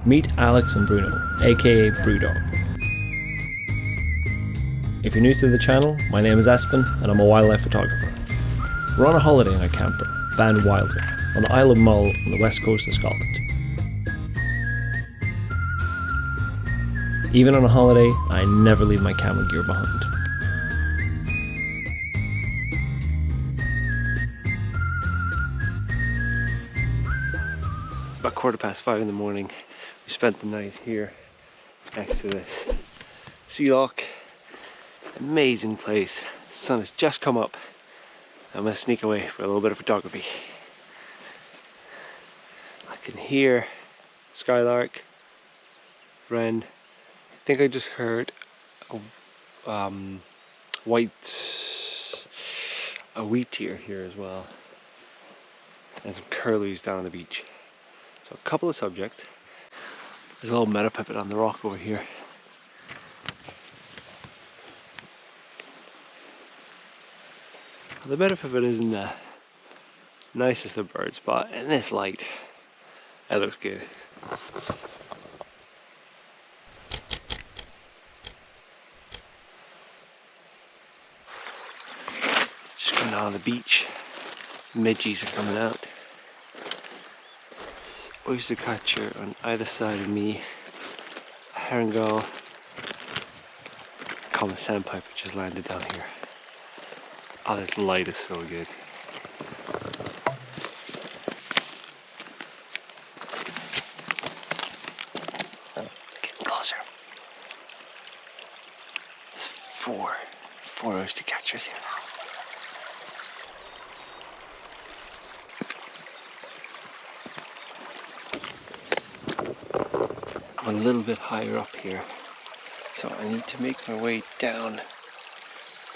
Meet Alex and Bruno, aka Brewdog. If you're new to the channel, my name is Espen and I'm a wildlife photographer. We're on a holiday in our camper, Van Wilder, on the Isle of Mull on the west coast of Scotland. Even on a holiday, I never leave my camera gear behind. It's about 5:15 in the morning. We spent the night here next to this sea loch. Amazing place. The sun has just come up. I'm gonna sneak away for a little bit of photography. I can hear skylark, wren. I think I just heard a wheatear here as well, and some curlews down on the beach. So a couple of subjects. There's a little meadow pipit on the rock over here. The meadow pipit isn't the nicest of birds, but in this light, it looks good. Just coming out on the beach, midges are coming out. Oyster catcher on either side of me, a herring gull, common sandpiper just landed down here. Oh, this light is so good. Getting closer. There's four oyster catchers here now. I'm a little bit higher up here, so I need to make my way down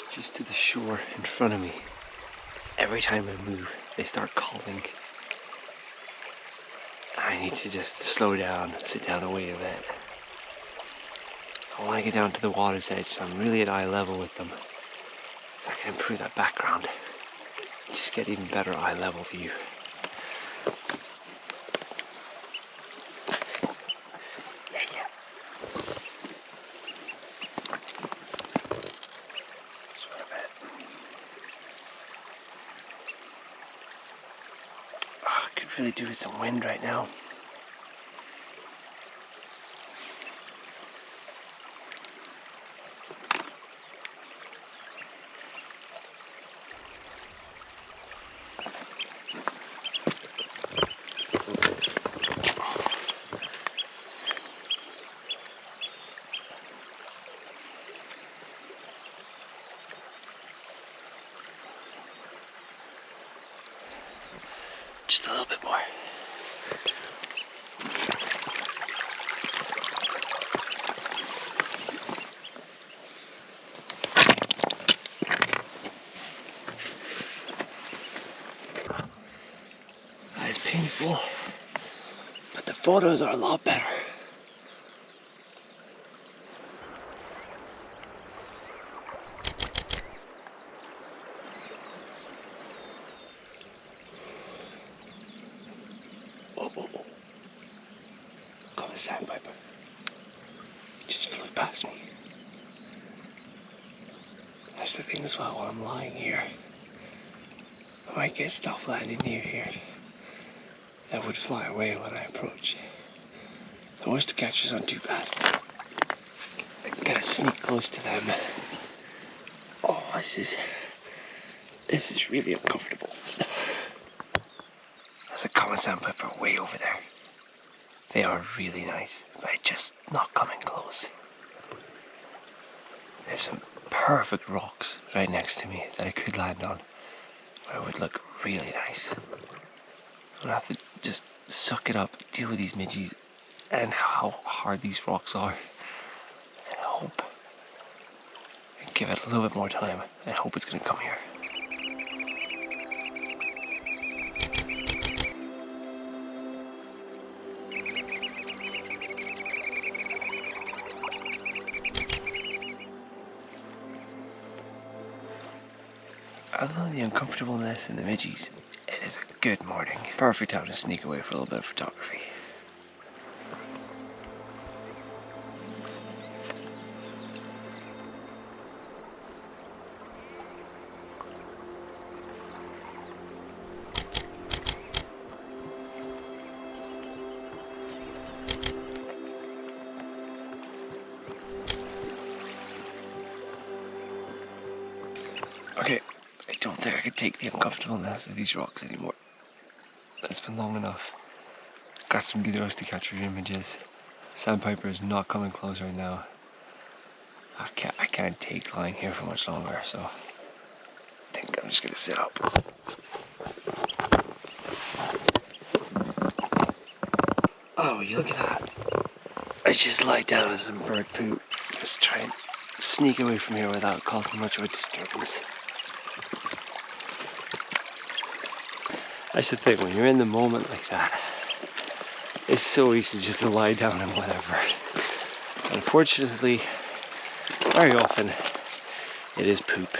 just to the shore in front of me. Every time I move, they start calling. I need to just slow down, sit down and wait a bit. I want to get down to the water's edge, so I'm really at eye level with them, so I can improve that background, just get even better eye level view. Really do with some wind right now. Just a little bit more. That is painful, but the photos are a lot better. Got a sandpiper. Just flew past me. That's the thing as well, while I'm lying here, I might get stuff landing near here that would fly away when I approach. The oyster catchers aren't too bad. I gotta sneak close to them. Oh, this is really uncomfortable. There's a common sandpiper way over there. They are really nice, but just not coming close. There's some perfect rocks right next to me that I could land on, where it would look really nice. I'm gonna have to just suck it up, deal with these midges and how hard these rocks are, and hope, and give it a little bit more time, and hope it's gonna come here. Other than the uncomfortableness and the midges, it is a good morning. Perfect time to sneak away for a little bit of photography. think I could take the uncomfortableness of these rocks anymore. It's been long enough. Got some good oyster catcher images. Sandpiper is not coming close right now. I can't take lying here for much longer, so I think I'm just gonna sit up. Oh, you look at that. I just lie down in some bird poop. Just try and sneak away from here without causing much of a disturbance. That's the thing, when you're in the moment like that, it's so easy just to lie down and whatever. Unfortunately, very often it is poop.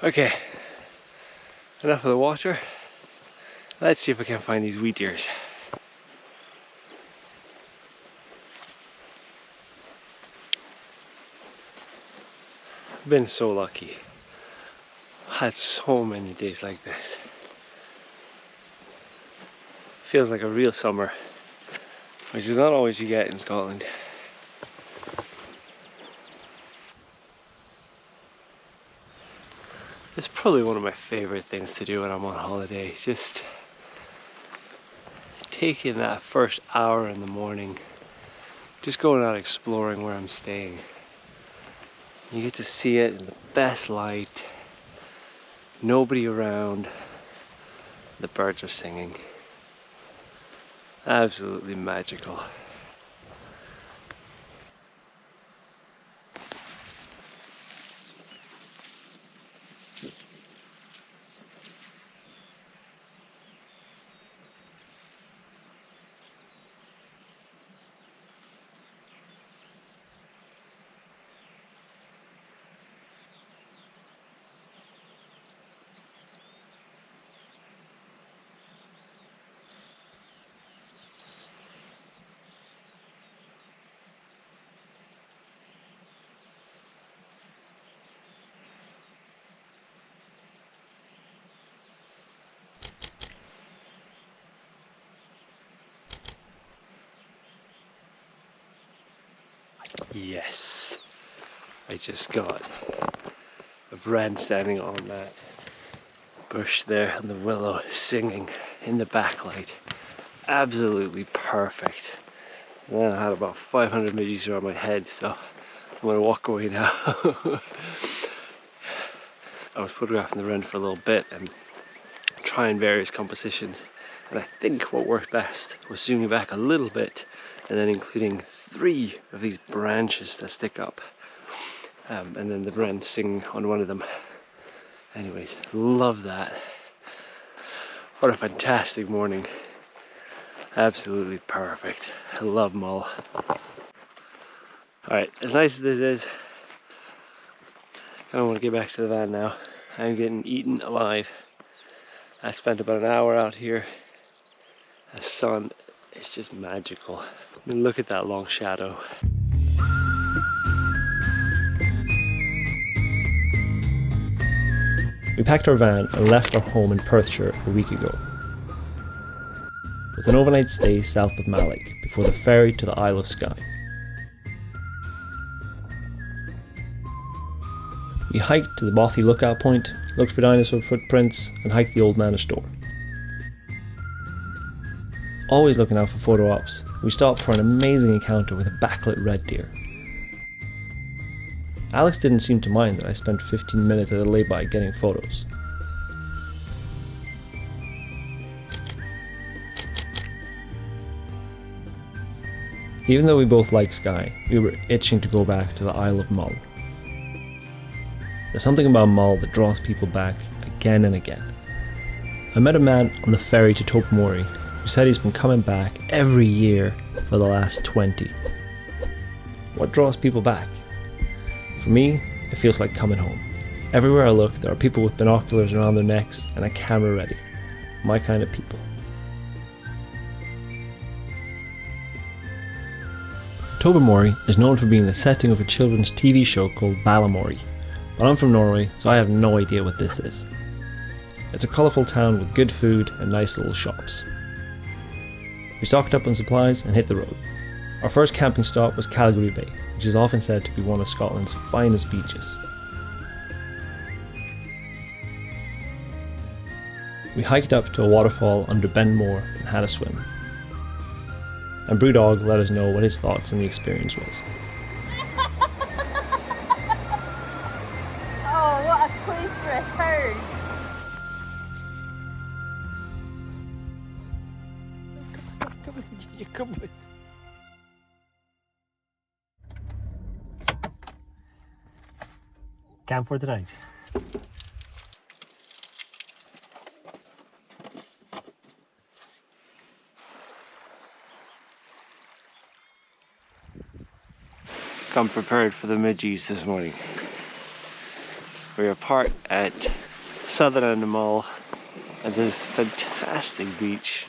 Okay, enough of the water. Let's see if I can find these wheatears. I've been so lucky. Had so many days like this. Feels like a real summer, which is not always you get in Scotland. It's probably one of my favorite things to do when I'm on holiday. Just taking that first hour in the morning, just going out exploring where I'm staying. You get to see it in the best light, nobody around, the birds are singing. Absolutely magical. Yes, I just got a wren standing on that bush there and the willow singing in the backlight. Absolutely perfect. And then I had about 500 midges around my head, so I'm going to walk away now. I was photographing the wren for a little bit and trying various compositions, and I think what worked best was zooming back a little bit and then including 3 of these branches that stick up, and then the wren singing on one of them. Anyways, love that. What a fantastic morning. Absolutely perfect. I love Mull. Alright, as nice as this is, I want to get back to the van now. I'm getting eaten alive. I spent about an hour out here. The sun is just magical. I mean, look at that long shadow. We packed our van and left our home in Perthshire a week ago, with an overnight stay south of Mallock before the ferry to the Isle of Skye. We hiked to the Bothy lookout point, looked for dinosaur footprints, and hiked the Old Manor store. Always looking out for photo ops, we stopped for an amazing encounter with a backlit red deer. Alex didn't seem to mind that I spent 15 minutes at a lay-by getting photos. Even though we both like Skye, we were itching to go back to the Isle of Mull. There's something about Mull that draws people back again and again. I met a man on the ferry to Tobermory who said he's been coming back every year for the last 20. What draws people back? For me, it feels like coming home. Everywhere I look, there are people with binoculars around their necks and a camera ready. My kind of people. Tobermory is known for being the setting of a children's TV show called Balamory, but I'm from Norway, so I have no idea what this is. It's a colourful town with good food and nice little shops. We stocked up on supplies and hit the road. Our first camping stop was Calgary Bay, which is often said to be one of Scotland's finest beaches. We hiked up to a waterfall under Benmore and had a swim. And Brewdog let us know what his thoughts on the experience was. Oh, what a place for a turd! You come with. Camp for the night. Come prepared for the midges this morning. We're apart at southern end of Mull at this fantastic beach.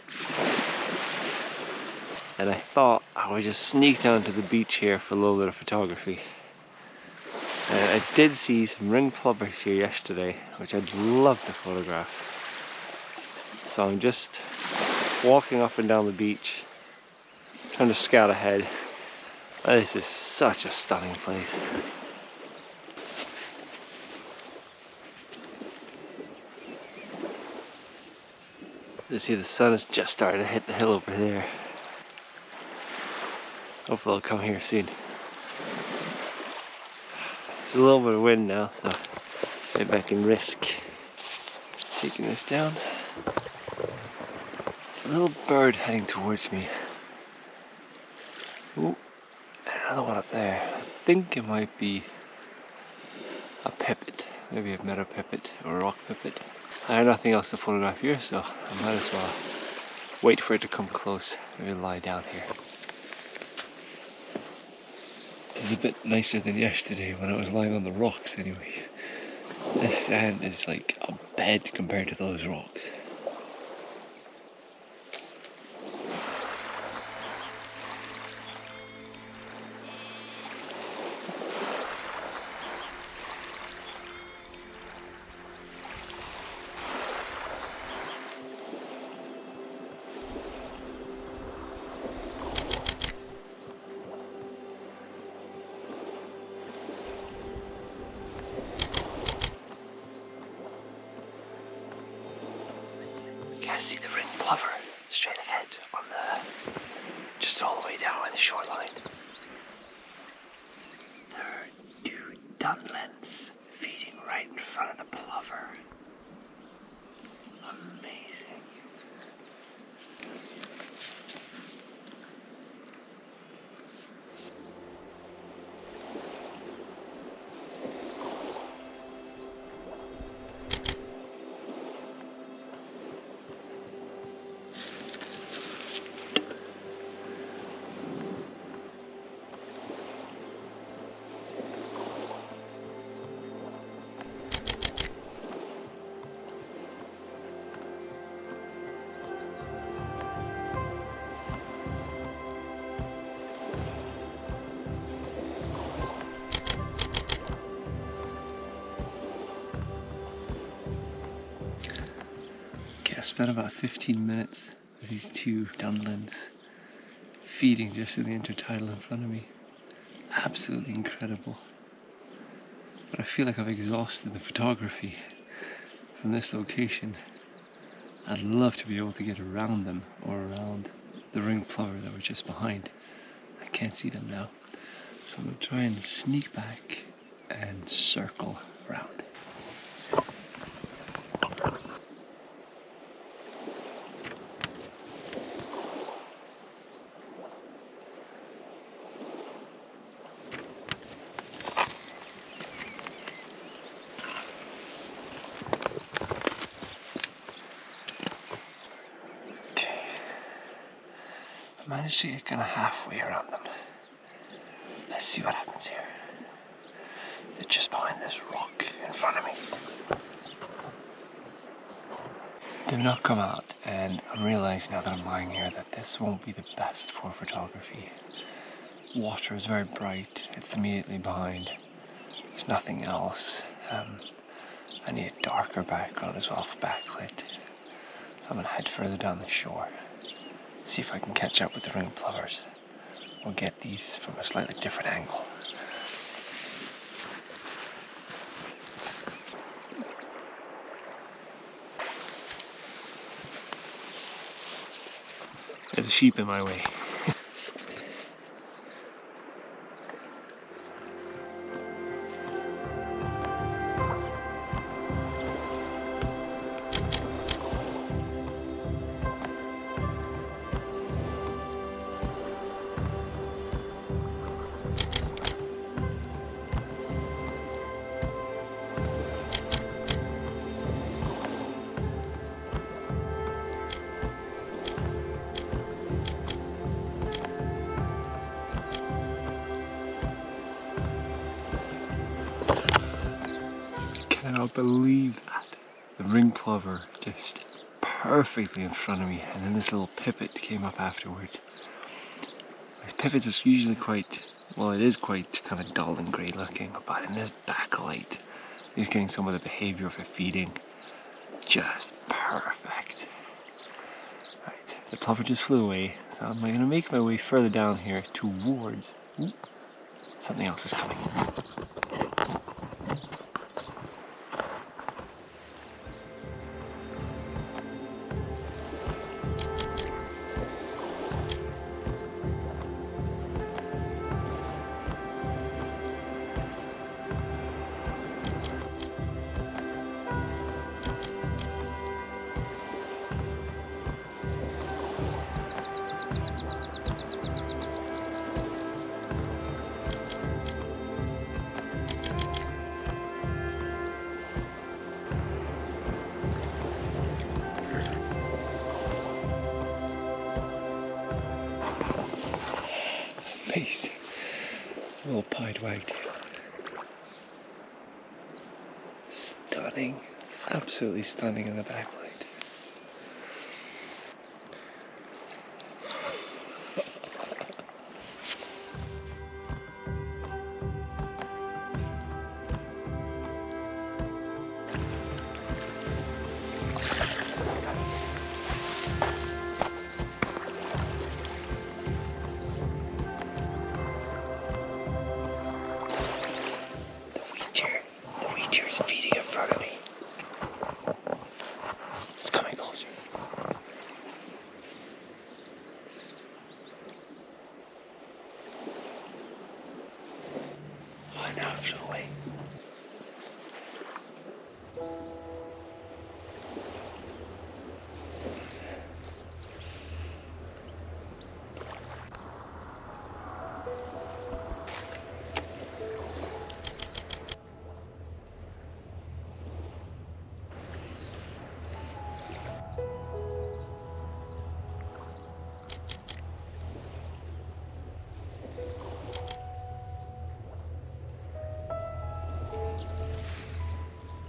And I thought I would just sneak down to the beach here for a little bit of photography. And I did see some ring plovers here yesterday, which I'd love to photograph. So I'm just walking up and down the beach, trying to scout ahead. This is such a stunning place. You see the sun is just starting to hit the hill over there. Hopefully it'll come here soon. There's a little bit of wind now, so maybe I can risk taking this down. There's a little bird heading towards me. Ooh, and another one up there. I think it might be a pipit, maybe a meadow pipit or a rock pipit. I have nothing else to photograph here, so I might as well wait for it to come close. Maybe lie down here. This is a bit nicer than yesterday when I was lying on the rocks anyways. This sand is like a bed compared to those rocks. I see the ring plover straight ahead on the, just all the way down on the shoreline. There are two dunlins feeding right in front of the plover. Amazing. I spent about 15 minutes with these two dunlins feeding just in the intertidal in front of me. Absolutely incredible. But I feel like I've exhausted the photography from this location. I'd love to be able to get around them or around the ring plover that were just behind. I can't see them now. So I'm going to try and sneak back and circle around. Managed to get kind of halfway around them. Let's see what happens here. They're just behind this rock in front of me. They've not come out, and I'm realizing now that I'm lying here that this won't be the best for photography. water is very bright. It's immediately behind. There's nothing else. I need a darker background as well for backlit. So I'm going to head further down the shore. See if I can catch up with the ring plovers. We'll get these from a slightly different angle. There's a sheep in my way. I cannot believe that. The ring plover just perfectly in front of me, and then this little pipit came up afterwards. This pipit is usually quite, well, it is quite kind of dull and grey looking, but in this backlight, you're getting some of the behaviour for feeding. Just perfect. Right, the plover just flew away, so I'm going to make my way further down here towards, something else is coming. Peace. A little pied wagtail. Stunning. It's absolutely stunning in the backlight. The wheatear is feeding in front of me. It's coming closer. Oh, now it flew away.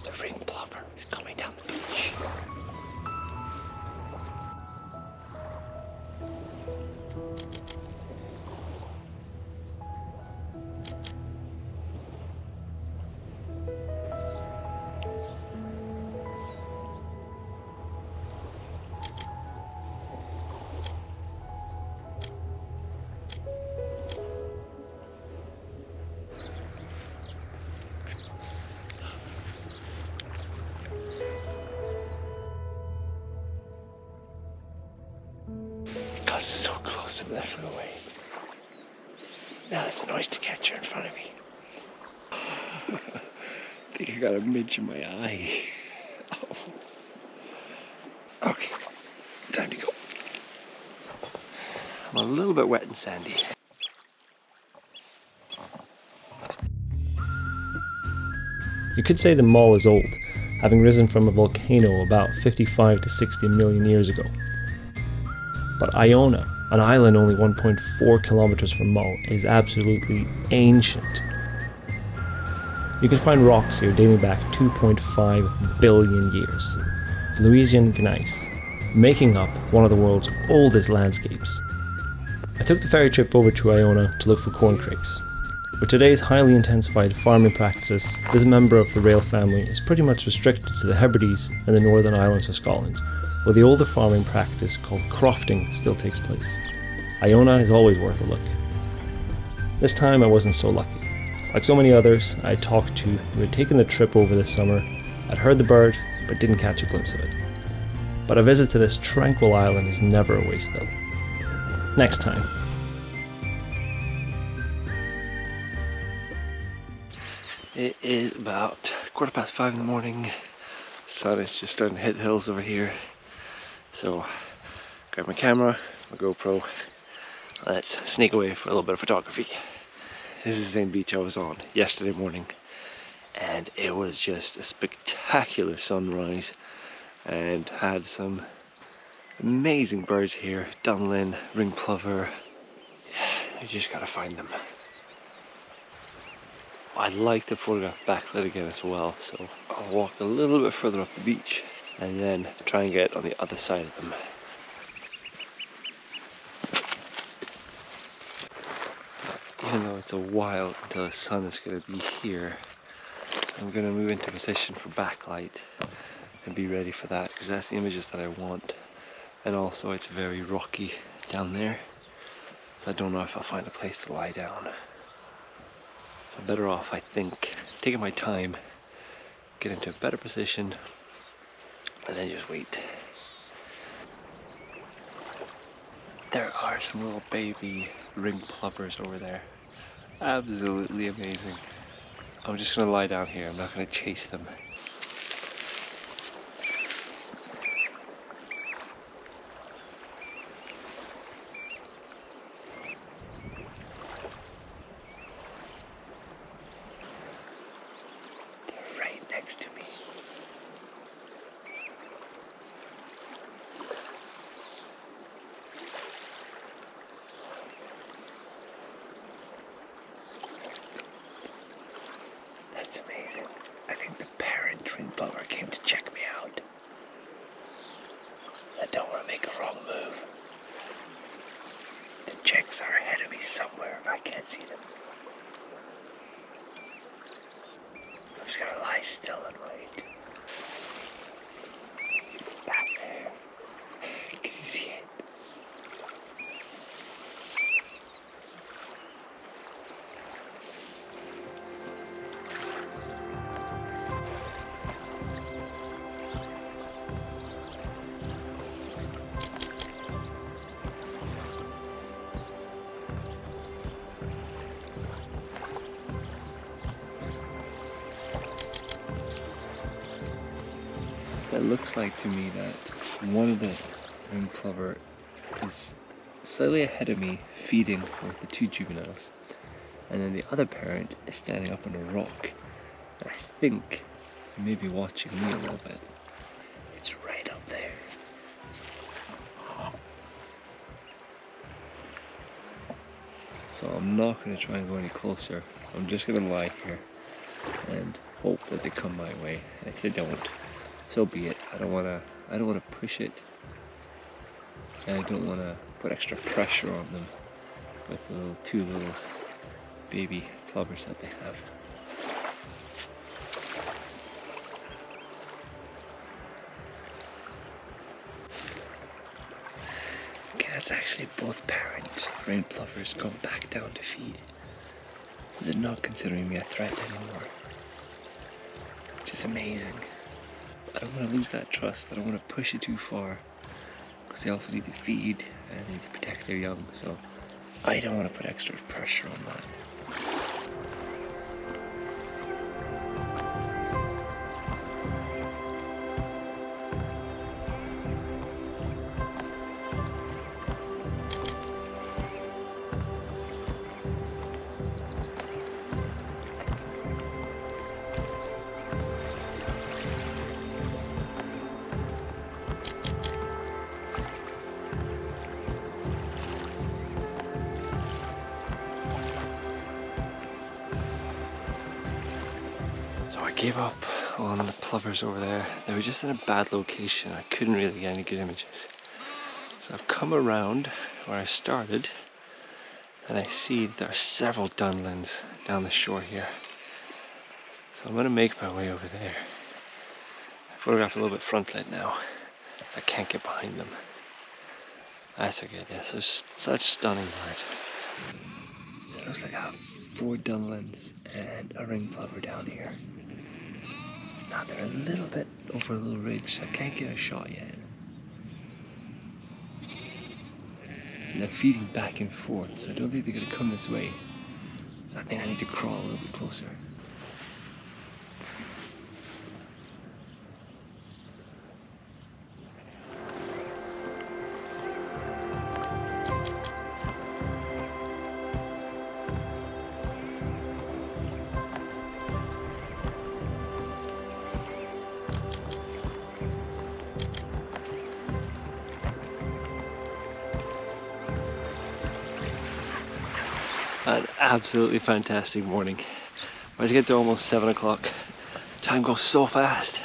The ring plover is coming down the beach. Got so close and then flew away. Now there's an oyster catcher in front of me. I think I got a midge in my eye. Oh. Okay, time to go. I'm a little bit wet and sandy. You could say the Mull is old, having risen from a volcano about 55 to 60 million years ago. But Iona, an island only 1.4 kilometers from Mull, is absolutely ancient. You can find rocks here dating back 2.5 billion years. Louisian gneiss, making up one of the world's oldest landscapes. I took the ferry trip over to Iona to look for corncrakes. With today's highly intensified farming practices, this member of the rail family is pretty much restricted to the Hebrides and the northern islands of Scotland, where the older farming practice called crofting still takes place. Iona is always worth a look. This time I wasn't so lucky. Like so many others I had talked to who had taken the trip over this summer, I'd heard the bird but didn't catch a glimpse of it. But a visit to this tranquil island is never a waste though. Next time. It is about 5:15 in the morning. Sun is just starting to hit the hills over here. So, grab my camera, my GoPro. Let's sneak away for a little bit of photography. This is the same beach I was on yesterday morning, and it was just a spectacular sunrise and had some amazing birds here. Dunlin, ring plover. You just gotta find them. I'd like to photograph Backlit again as well, so I'll walk a little bit further up the beach and then try and get on the other side of them. Even though it's a while until the sun is going to be here, I'm going to move into position for backlight and be ready for that, because that's the images that I want. And also it's very rocky down there, so I don't know if I'll find a place to lie down. So I'm better off, I think, taking my time, get into a better position, and then just wait. There are some little baby ring plovers over there. Absolutely amazing. I'm just gonna lie down here, I'm not gonna chase them. They're right next to me. That's amazing. I think the parent ring plover came to check me out. I don't want to make a wrong move. The chicks are ahead of me somewhere if I can't see them. I'm just gonna lie still and wait. It's back there. Can you see it? It looks like to me that one of the ring plover is slightly ahead of me feeding with the two juveniles, and then the other parent is standing up on a rock. I think he may be watching me a little bit. It's right up there. So I'm not going to try and go any closer. I'm just going to lie here and hope that they come my way. If they don't, so be it. I don't want to push it, and I don't want to put extra pressure on them with the two little baby plovers that they have. Okay, that's actually both parent rain plovers gone back down to feed. So they're not considering me a threat anymore, which is amazing. I don't want to lose that trust. I don't want to push it too far, because they also need to feed and they need to protect their young, so I don't want to put extra pressure on that. I gave up on the plovers over there. They were just in a bad location. I couldn't really get any good images. So I've come around where I started, And I see there are several dunlins down the shore here. So I'm gonna make my way over there. I photographed a little bit front lit now. I can't get behind them. That's okay, yes, there's such stunning bird. So it looks like I have 4 dunlins and a ring plover down here. Now they're a little bit over a little ridge, so I can't get a shot yet. And they're feeding back and forth, so I don't think they're gonna come this way. So I think I need to crawl a little bit closer. An absolutely fantastic morning. I was getting to almost 7 o'clock. Time goes so fast.